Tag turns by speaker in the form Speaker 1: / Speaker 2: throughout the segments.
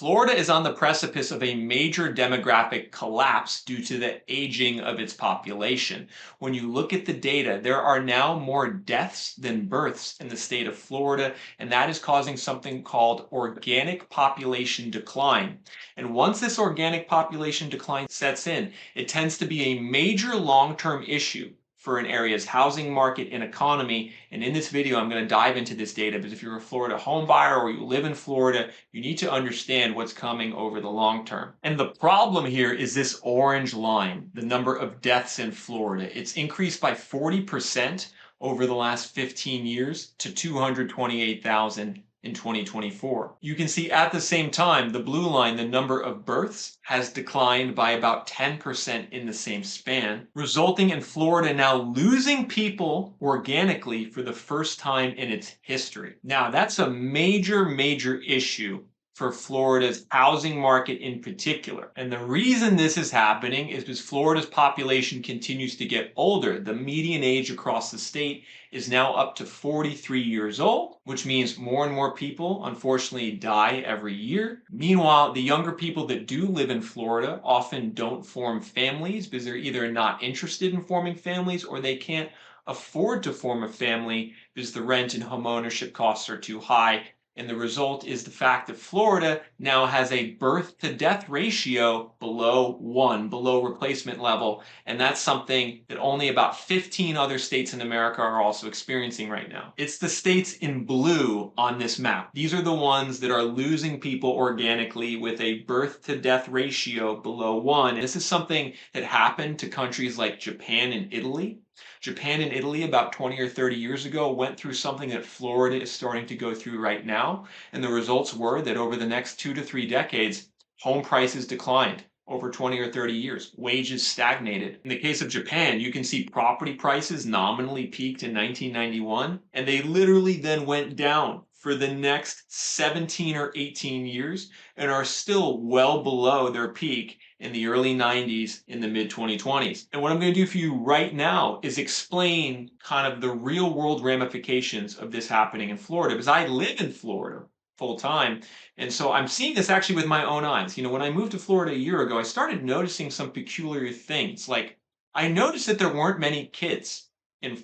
Speaker 1: Florida is on the precipice of a major demographic collapse due to the aging of its population. When you look at the data, there are now more deaths than births in the state of Florida, and that is causing something called organic population decline. And once this organic population decline sets in, it tends to be a major long-term issue for an area's housing market and economy. And in this video, I'm going to dive into this data because if you're a Florida home buyer or you live in Florida, you need to understand what's coming over the long term. And the problem here is this orange line, the number of deaths in Florida. It's increased by 40% over the last 15 years to 228,000 in 2024. You can see at the same time, the blue line, the number of births has declined by about 10% in the same span, resulting in Florida now losing people organically for the first time in its history. Now, that's a major issue for Florida's housing market in particular. And the reason this is happening is because Florida's population continues to get older. The median age across the state is now up to 43 years old, which means more and more people unfortunately die every year. Meanwhile, the younger people that do live in Florida often don't form families because they're either not interested in forming families or they can't afford to form a family because the rent and home ownership costs are too high. And the result is the fact that Florida now has a birth to death ratio below 1, below replacement level. And that's something that only about 15 other states in America are also experiencing right now. It's the states in blue on this map. These are the ones that are losing people organically with a birth to death ratio below 1. This is something that happened to countries like Japan and Italy. Japan and Italy about 20 or 30 years ago went through something that Florida is starting to go through right now. And the results were that over the next 2 to 3 decades, home prices declined over 20 or 30 years. Wages stagnated. In the case of Japan, you can see property prices nominally peaked in 1991, and they literally then went down for the next 17 or 18 years and are still well below their peak in the early 90s, in the mid 2020s. And what I'm going to do for you right now is explain kind of the real world ramifications of this happening in Florida, because I live in Florida full time. And so I'm seeing this actually with my own eyes. You know, when I moved to Florida a year ago, I started noticing some peculiar things. Like I noticed that there weren't many kids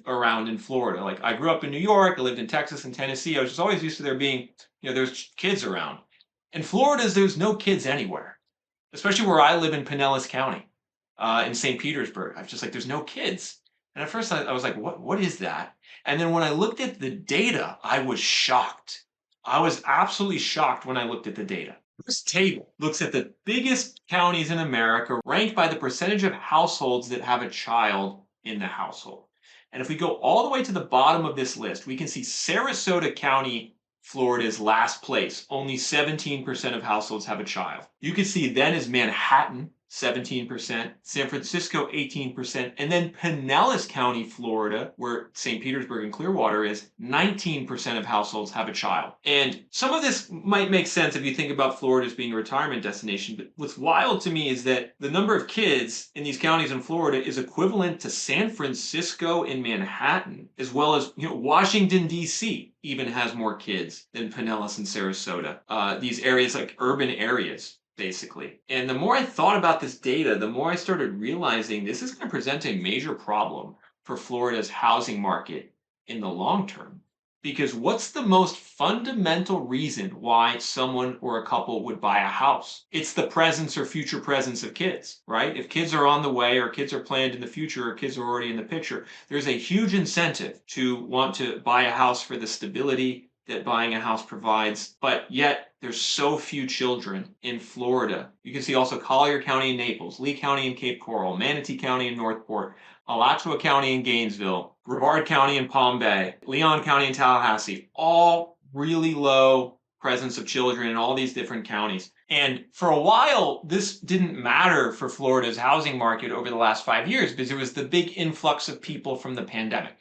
Speaker 1: around in Florida. Like I grew up in New York, I lived in Texas and Tennessee. I was just always used to there being, there's kids around. In Florida, there's no kids anywhere, especially where I live in Pinellas County, in St. Petersburg. I was just like, there's no kids. And at first I was like, what is that? And then when I looked at the data, I was shocked. I was absolutely shocked when I looked at the data. This table looks at the biggest counties in America ranked by the percentage of households that have a child in the household. And if we go all the way to the bottom of this list, we can see Sarasota County, Florida's last place. Only 17% of households have a child. You can see then is Manhattan, 17%, San Francisco, 18%, and then Pinellas County, Florida, where St. Petersburg and Clearwater is, 19% of households have a child. And some of this might make sense if you think about Florida as being a retirement destination, but what's wild to me is that the number of kids in these counties in Florida is equivalent to San Francisco and Manhattan, as well as Washington, D.C. even has more kids than Pinellas and Sarasota. These areas like urban areas, basically. And the more I thought about this data, the more I started realizing this is going to present a major problem for Florida's housing market in the long term. Because what's the most fundamental reason why someone or a couple would buy a house? It's the presence or future presence of kids, right? If kids are on the way or kids are planned in the future or kids are already in the picture, there's a huge incentive to want to buy a house for the stability that buying a house provides, but yet there's so few children in Florida. You can see also Collier County and Naples, Lee County and Cape Coral, Manatee County and Northport, Alachua County and Gainesville, Brevard County and Palm Bay, Leon County and Tallahassee, all really low presence of children in all these different counties. And for a while, this didn't matter for Florida's housing market over the last 5 years because there was the big influx of people from the pandemic.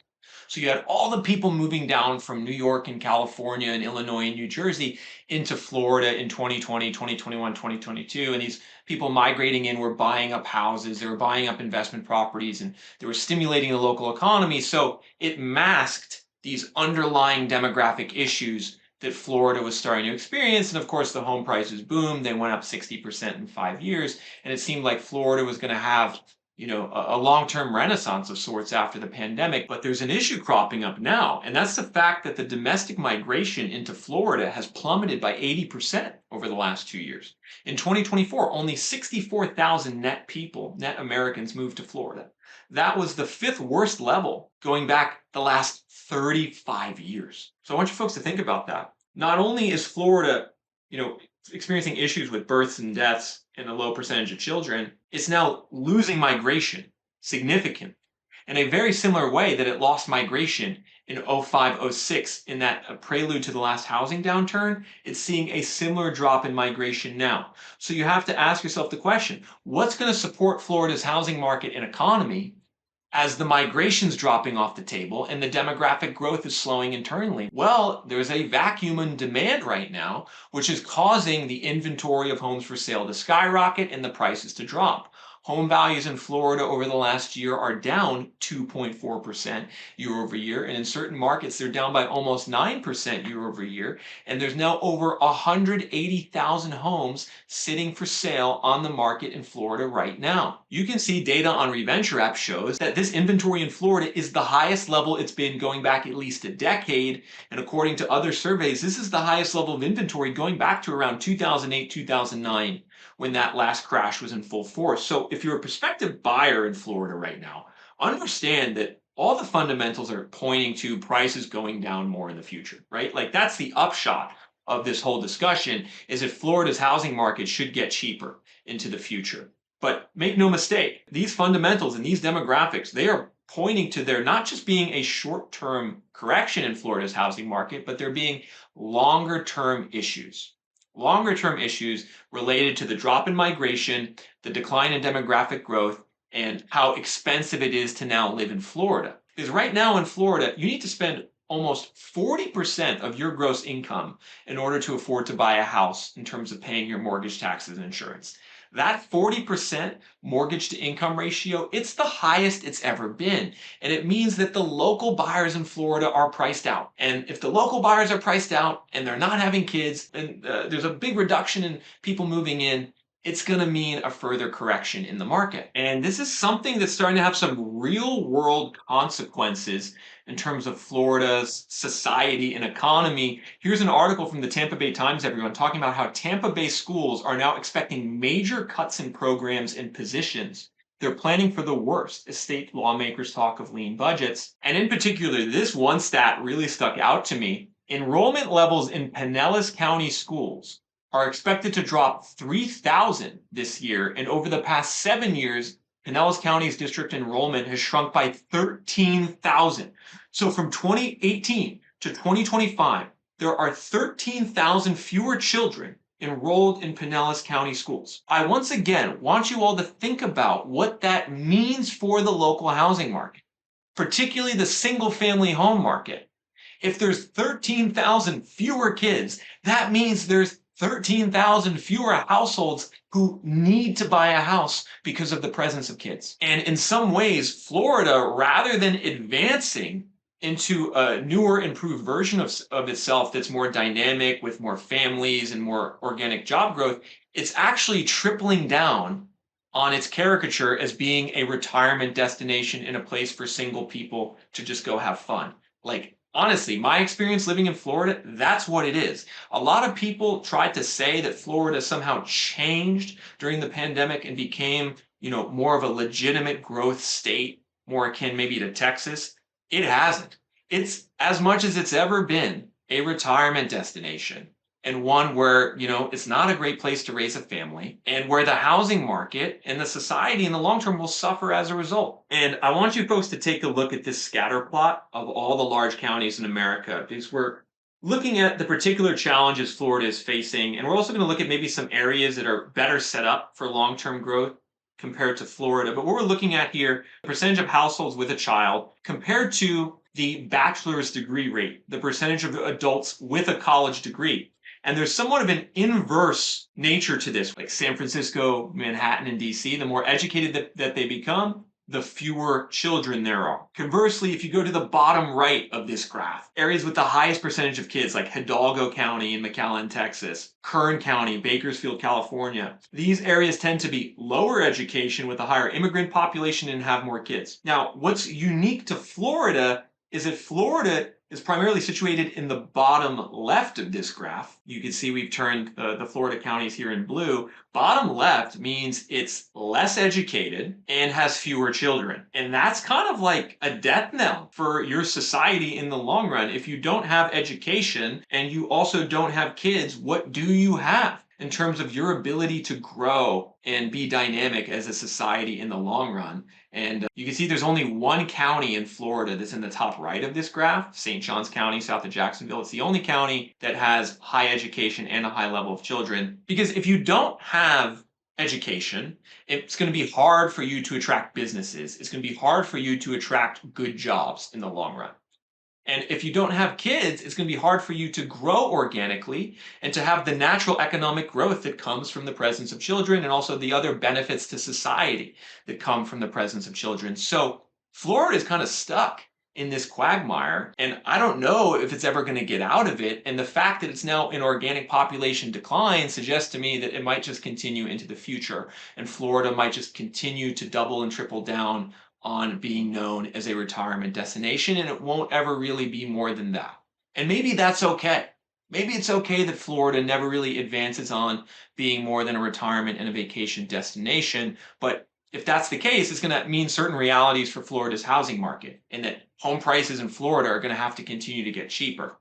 Speaker 1: So you had all the people moving down from New York and California and Illinois and New Jersey into Florida in 2020, 2021, 2022. And these people migrating in were buying up houses, they were buying up investment properties, and they were stimulating the local economy. So it masked these underlying demographic issues that Florida was starting to experience. And of course, the home prices boomed. They went up 60% in 5 years. And it seemed like Florida was going to have a long-term renaissance of sorts after the pandemic. But there's an issue cropping up now, and that's the fact that the domestic migration into Florida has plummeted by 80% over the last 2 years. In 2024, only 64,000 net Americans moved to Florida. That was the fifth worst level going back the last 35 years. So I want you folks to think about that. Not only is Florida, experiencing issues with births and deaths and a low percentage of children, it's now losing migration significantly in a very similar way that it lost migration in 05, 06 in that prelude to the last housing downturn. It's seeing a similar drop in migration now. So you have to ask yourself the question, what's going to support Florida's housing market and economy as the migration's dropping off the table and the demographic growth is slowing internally? Well, there's a vacuum in demand right now, which is causing the inventory of homes for sale to skyrocket and the prices to drop. Home values in Florida over the last year are down 2.4% year over year. And in certain markets, they're down by almost 9% year over year. And there's now over 180,000 homes sitting for sale on the market in Florida right now. You can see data on Reventure app shows that this inventory in Florida is the highest level it's been going back at least a decade. And according to other surveys, this is the highest level of inventory going back to around 2008, 2009. When that last crash was in full force. So if you're a prospective buyer in Florida right now, understand that all the fundamentals are pointing to prices going down more in the future, right? Like that's the upshot of this whole discussion, is that Florida's housing market should get cheaper into the future. But make no mistake, these fundamentals and these demographics, they are pointing to there not just being a short-term correction in Florida's housing market, but there being longer-term issues related to the drop in migration, the decline in demographic growth, and how expensive it is to now live in Florida. Because right now in Florida, you need to spend almost 40% of your gross income in order to afford to buy a house in terms of paying your mortgage, taxes, and insurance. That 40% mortgage to income ratio, it's the highest it's ever been. And it means that the local buyers in Florida are priced out. And if the local buyers are priced out and they're not having kids, and there's a big reduction in people moving in, it's going to mean a further correction in the market. And this is something that's starting to have some real world consequences in terms of Florida's society and economy. Here's an article from the Tampa Bay Times, everyone, talking about how Tampa Bay schools are now expecting major cuts in programs and positions. They're planning for the worst as state lawmakers talk of lean budgets. And in particular, this one stat really stuck out to me. Enrollment levels in Pinellas County schools are expected to drop 3,000 this year. And over the past 7 years, Pinellas County's district enrollment has shrunk by 13,000. So from 2018 to 2025, there are 13,000 fewer children enrolled in Pinellas County schools. I once again want you all to think about what that means for the local housing market, particularly the single-family home market. If there's 13,000 fewer kids, that means there's 13,000 fewer households who need to buy a house because of the presence of kids. And in some ways, Florida, rather than advancing into a newer, improved version of itself that's more dynamic with more families and more organic job growth, it's actually tripling down on its caricature as being a retirement destination and a place for single people to just go have fun. Like, honestly, my experience living in Florida, that's what it is. A lot of people tried to say that Florida somehow changed during the pandemic and became, more of a legitimate growth state, more akin maybe to Texas. It hasn't. It's as much as it's ever been a retirement destination, and one where, it's not a great place to raise a family, and where the housing market and the society in the long term will suffer as a result. And I want you folks to take a look at this scatter plot of all the large counties in America, because we're looking at the particular challenges Florida is facing, and we're also going to look at maybe some areas that are better set up for long-term growth compared to Florida. But what we're looking at here, the percentage of households with a child compared to the bachelor's degree rate, the percentage of adults with a college degree. And there's somewhat of an inverse nature to this. Like San Francisco, Manhattan, and DC, the more educated that they become, the fewer children there are. Conversely, if you go to the bottom right of this graph, areas with the highest percentage of kids like Hidalgo County in McAllen, Texas, Kern County, Bakersfield, California, these areas tend to be lower education with a higher immigrant population and have more kids. Now, what's unique to Florida is that Florida is primarily situated in the bottom left of this graph. You can see we've turned the Florida counties here in blue. Bottom left means it's less educated and has fewer children. And that's kind of like a death knell for your society in the long run. If you don't have education and you also don't have kids, what do you have in terms of your ability to grow and be dynamic as a society in the long run? And you can see there's only one county in Florida that's in the top right of this graph, St. Johns County, south of Jacksonville. It's the only county that has high education and a high level of children. Because if you don't have education, it's going to be hard for you to attract businesses. It's going to be hard for you to attract good jobs in the long run. And if you don't have kids, it's going to be hard for you to grow organically and to have the natural economic growth that comes from the presence of children and also the other benefits to society that come from the presence of children. So Florida is kind of stuck in this quagmire, and I don't know if it's ever going to get out of it. And the fact that it's now in organic population decline suggests to me that it might just continue into the future, and Florida might just continue to double and triple down on being known as a retirement destination, and it won't ever really be more than that. And maybe that's okay. Maybe it's okay that Florida never really advances on being more than a retirement and a vacation destination, but if that's the case, it's going to mean certain realities for Florida's housing market, and that home prices in Florida are going to have to continue to get cheaper.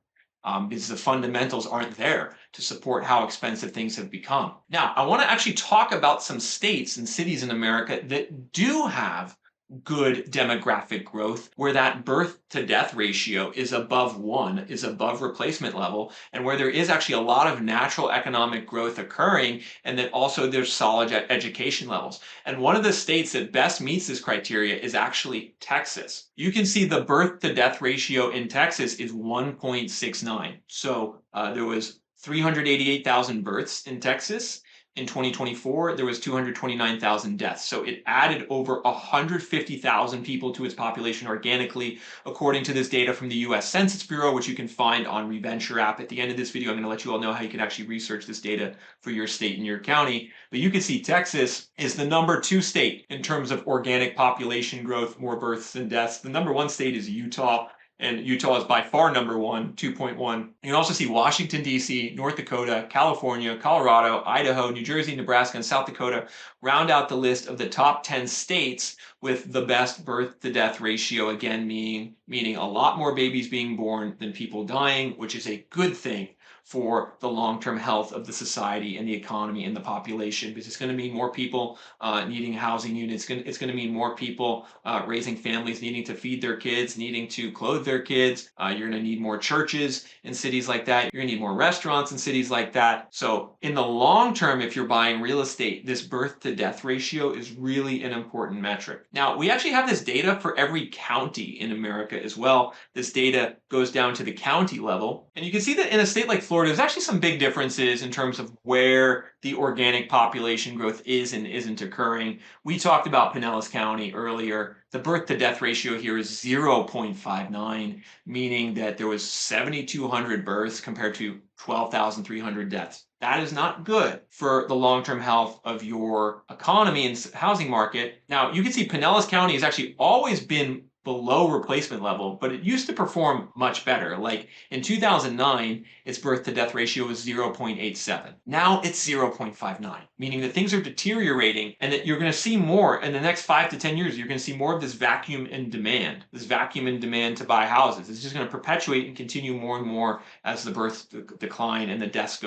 Speaker 1: Because the fundamentals aren't there to support how expensive things have become. Now, I want to actually talk about some states and cities in America that do have good demographic growth, where that birth to death ratio is above 1, is above replacement level, and where there is actually a lot of natural economic growth occurring, and that also there's solid education levels. And one of the states that best meets this criteria is actually Texas. You can see the birth to death ratio in Texas is 1.69. So there was 388,000 births in Texas. In 2024, there was 229,000 deaths. So it added over 150,000 people to its population organically, according to this data from the US Census Bureau, which you can find on Reventure app. At the end of this video, I'm going to let you all know how you can actually research this data for your state and your county. But you can see Texas is the #2 state in terms of organic population growth, more births than deaths. The #1 state is Utah, and Utah is by far #1, 2.1. You can also see Washington, D.C., North Dakota, California, Colorado, Idaho, New Jersey, Nebraska, and South Dakota round out the list of the top 10 states with the best birth to death ratio, again, meaning a lot more babies being born than people dying, which is a good thing for the long-term health of the society and the economy and the population, because it's going to mean more people needing housing units. It's going to mean more people raising families, needing to feed their kids, needing to clothe their kids. You're going to need more churches in cities like that. You're going to need more restaurants in cities like that. So in the long term, if you're buying real estate, this birth to death ratio is really an important metric. Now, we actually have this data for every county in America as well. This data goes down to the county level. And you can see that in a state like Florida, there's actually some big differences in terms of where the organic population growth is and isn't occurring. We talked about Pinellas County earlier. The birth to death ratio here is 0.59, meaning that there was 7,200 births compared to 12,300 deaths. That is not good for the long-term health of your economy and housing market. Now, you can see Pinellas County has actually always been below replacement level, but it used to perform much better. Like in 2009, its birth to death ratio was 0.87. Now it's 0.59, meaning that things are deteriorating and that you're going to see more in the next 5 to 10 years. You're going to see more of this vacuum in demand to buy houses. It's just going to perpetuate and continue more and more as the births decline and the deaths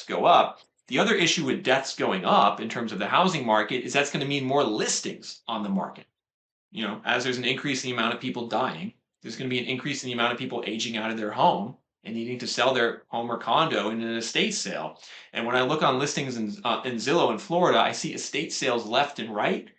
Speaker 1: go up. The other issue with deaths going up in terms of the housing market is that's going to mean more listings on the market. As there's an increase in the amount of people dying, there's going to be an increase in the amount of people aging out of their home and needing to sell their home or condo in an estate sale. And when I look on listings in Zillow in Florida, I see estate sales left and right.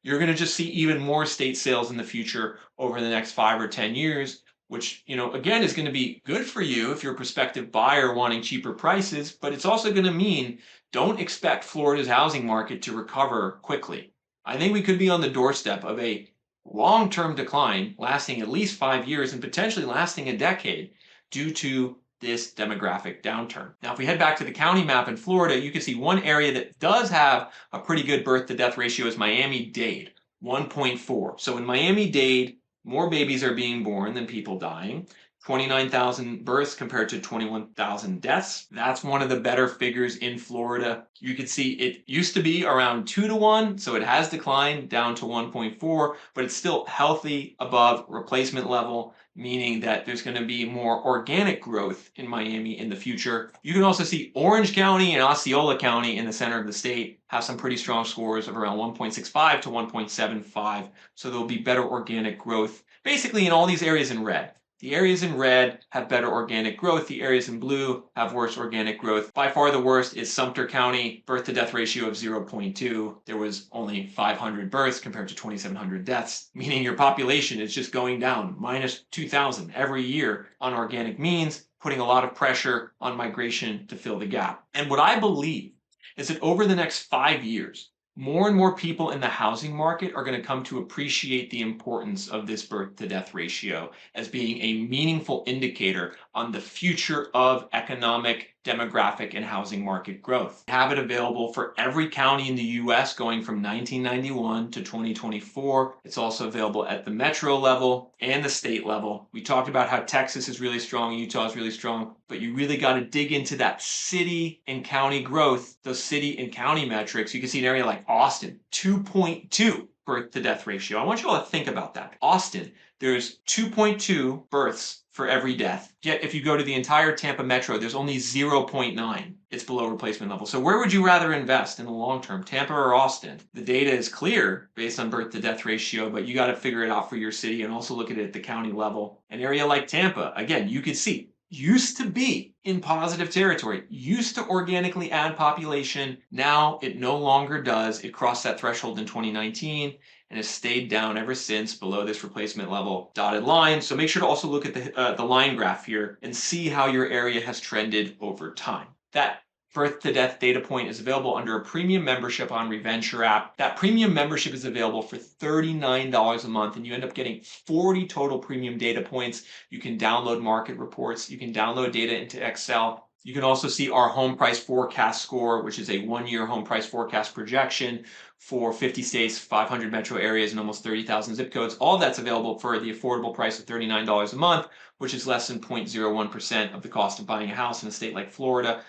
Speaker 1: You're going to just see even more estate sales in the future over the next 5 or 10 years, which, again, is going to be good for you if you're a prospective buyer wanting cheaper prices, but it's also going to mean don't expect Florida's housing market to recover quickly. I think we could be on the doorstep of a long-term decline lasting at least 5 years and potentially lasting a decade due to this demographic downturn. Now, if we head back to the county map in Florida, you can see one area that does have a pretty good birth to death ratio is Miami-Dade, 1.4. So in Miami-Dade, more babies are being born than people dying. 29,000 births compared to 21,000 deaths. That's one of the better figures in Florida. You can see it used to be around 2 to 1, so it has declined down to 1.4, but it's still healthy above replacement level, meaning that there's going to be more organic growth in Miami in the future. You can also see Orange County and Osceola County in the center of the state have some pretty strong scores of around 1.65 to 1.75, so there'll be better organic growth basically in all these areas in red. The areas in red have better organic growth. The areas in blue have worse organic growth. By far the worst is Sumter County, birth to death ratio of 0.2. There was only 500 births compared to 2,700 deaths, meaning your population is just going down, minus 2,000 every year on organic means, putting a lot of pressure on migration to fill the gap. And what I believe is that over the next 5 years, more and more people in the housing market are going to come to appreciate the importance of this birth to death ratio as being a meaningful indicator on the future of economic, demographic, and housing market growth. Have it available for every county in the US going from 1991 to 2024. It's also available at the metro level and the state level. We talked about how Texas is really strong, Utah is really strong, but you really got to dig into that city and county growth, those city and county metrics. You can see an area like Austin, 2.2 birth to death ratio. I want you all to think about that. Austin, there's 2.2 births for every death. Yet if you go to the entire Tampa metro, there's only 0.9. It's below replacement level. So where would you rather invest in the long term, Tampa or Austin? The data is clear based on birth to death ratio, but you got to figure it out for your city and also look at it at the county level. An area like Tampa, again, you could see used to be in positive territory, used to organically add population. Now it no longer does. It crossed that threshold in 2019 and has stayed down ever since below this replacement level dotted line. So make sure to also look at the line graph here and see how your area has trended over time. That birth to death data point is available under a premium membership on Reventure app. That premium membership is available for $39 a month, and you end up getting 40 total premium data points. You can download market reports. You can download data into Excel. You can also see our home price forecast score, which is a 1-year home price forecast projection for 50 states, 500 metro areas, and almost 30,000 zip codes. All that's available for the affordable price of $39 a month, which is less than 0.01% of the cost of buying a house in a state like Florida.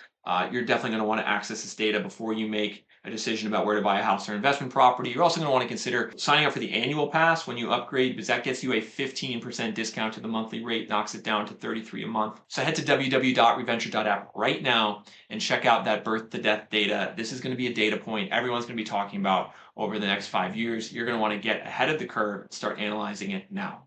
Speaker 1: You're definitely going to want to access this data before you make a decision about where to buy a house or investment property. You're also going to want to consider signing up for the annual pass when you upgrade, because that gets you a 15% discount to the monthly rate, knocks it down to $33 a month. So head to www.reventure.app right now and check out that birth to death data. This is going to be a data point everyone's going to be talking about over the next 5 years. You're going to want to get ahead of the curve and start analyzing it now.